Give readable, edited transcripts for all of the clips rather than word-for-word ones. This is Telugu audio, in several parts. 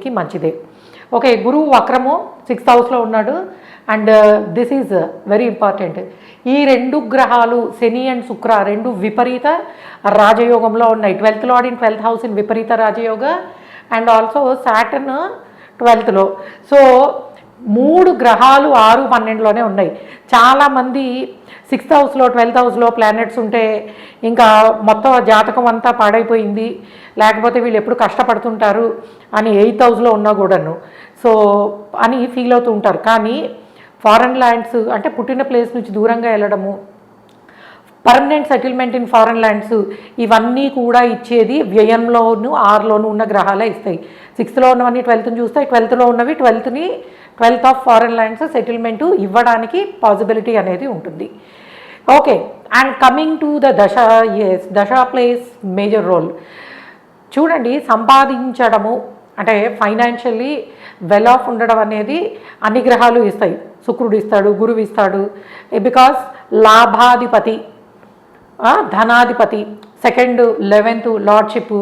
కి మంచిదే. ఓకే, గురువు వక్రము 6th హౌస్లో ఉన్నాడు. And this is very important. ఈ రెండు గ్రహాలు శని అండ్ శుక్ర రెండు విపరీత రాజయోగంలో ఉన్నాయి. 12th lord in 12th house in విపరీత రాజయోగ and also Saturn 12th. So 3 గ్రహాలు 6, 12లోనే ఉన్నాయి. చాలామంది 6th హౌస్లో 12th హౌస్లో ప్లానెట్స్ ఉంటే ఇంకా మొత్తం జాతకం అంతా పాడైపోయింది, లేకపోతే వీళ్ళు ఎప్పుడు కష్టపడుతుంటారు అని 8th హౌస్లో ఉన్నా కూడాను సో అని ఫీల్ అవుతూ ఉంటారు. కానీ ఫారెన్ ల్యాండ్స్ అంటే పుట్టిన ప్లేస్ నుంచి దూరంగా వెళ్ళడము, permanent settlement in foreign lands ఇవన్నీ కూడా ఇచ్చేది వ్యయంలోను 6లోను ఉన్న గ్రహాలే ఇస్తాయి. 6thలో ఉన్నవన్నీ 12th చూస్తాయి, 12thలో ఉన్నవి 12th of foreign lands settlement ఇవ్వడానికి పాసిబిలిటీ అనేది ఉంటుంది. Okay, and coming to the దశ, ఎస్ దశ ప్లేస్ మేజర్ రోల్. చూడండి, సంపాదించడము అంటే ఫైనాన్షియల్లీ వెల్ ఆఫ్ ఉండడం అనేది అన్ని గ్రహాలు ఇస్తాయి. శుక్రుడు ఇస్తాడు, గురువు ఇస్తాడు, బికాస్ లాభాధిపతి ధనాధిపతి 2nd 11th లార్డ్షిప్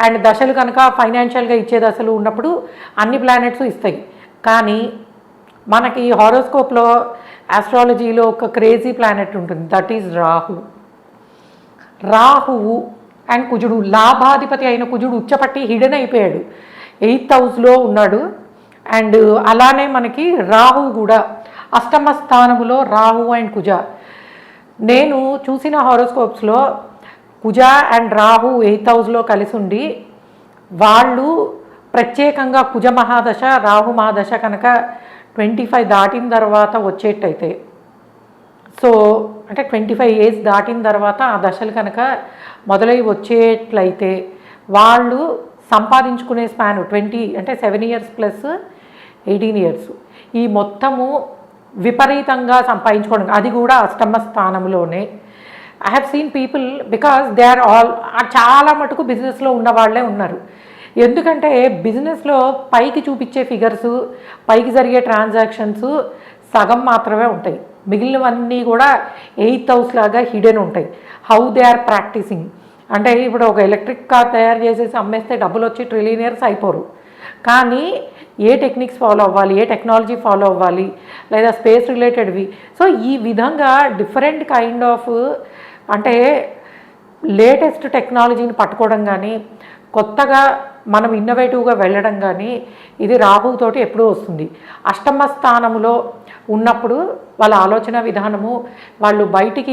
అండ్ దశలు కనుక ఫైనాన్షియల్గా ఇచ్చే దశలు ఉన్నప్పుడు అన్ని ప్లానెట్స్ ఇస్తాయి. కానీ మనకి హారోస్కోప్లో ఆస్ట్రాలజీలో ఒక క్రేజీ ప్లానెట్ ఉంటుంది, దట్ ఈజ్ రాహువు అండ్ కుజుడు. లాభాధిపతి అయిన కుజుడు ఉచ్చపట్టి హిడెన్ అయిపోయాడు, 8th హౌస్లో ఉన్నాడు. అండ్ అలానే మనకి రాహు కూడా అష్టమ స్థానములో రాహు అండ్ కుజ. నేను చూసిన హారోస్కోప్స్లో కుజ అండ్ రాహు 8th హౌస్లో కలిసి ఉండి వాళ్ళు ప్రత్యేకంగా కుజ మహాదశ రాహు మహాదశ కనుక 25 దాటిన తర్వాత వచ్చేటైతే, సో అంటే 25 ఏజ్ దాటిన తర్వాత ఆ దశలు కనుక మొదలై వచ్చేట్లయితే వాళ్ళు సంపాదించుకునే స్పాన్ 20 అంటే 7 ఇయర్స్ ప్లస్ 18 ఇయర్స్ ఈ మొత్తము విపరీతంగా సంపాదించుకోవడం, అది కూడా అష్టమ స్థానంలోనే. I have seen people because they are all చాలా మటుకు బిజినెస్లో ఉన్న వాళ్ళే ఉన్నారు. ఎందుకంటే బిజినెస్లో పైకి చూపించే ఫిగర్స్, పైకి జరిగే ట్రాన్సాక్షన్స్ సగం మాత్రమే ఉంటాయి, మిగిలినవన్నీ కూడా 8th హౌస్ లాగా హిడెన్ ఉంటాయి. హౌ దే ఆర్ ప్రాక్టీసింగ్ అంటే ఇప్పుడు ఒక ఎలక్ట్రిక్ కార్ తయారు చేసేసి అమ్మేస్తే డబ్బులు వచ్చి ట్రిలియనర్స్ అయిపోరు. కానీ ఏ టెక్నిక్స్ ఫాలో అవ్వాలి, ఏ టెక్నాలజీ ఫాలో అవ్వాలి, లేదా స్పేస్ రిలేటెడ్వి. సో ఈ విధంగా డిఫరెంట్ కైండ్ ఆఫ్ అంటే లేటెస్ట్ టెక్నాలజీని పట్టుకోవడం కానీ, కొత్తగా మనం ఇన్నోవేటివ్గా వెళ్ళడం కానీ ఇది రాహుతోటి ఎప్పుడూ వస్తుంది. అష్టమ స్థానములో ఉన్నప్పుడు వాళ్ళ ఆలోచన విధానము, వాళ్ళు బయటికి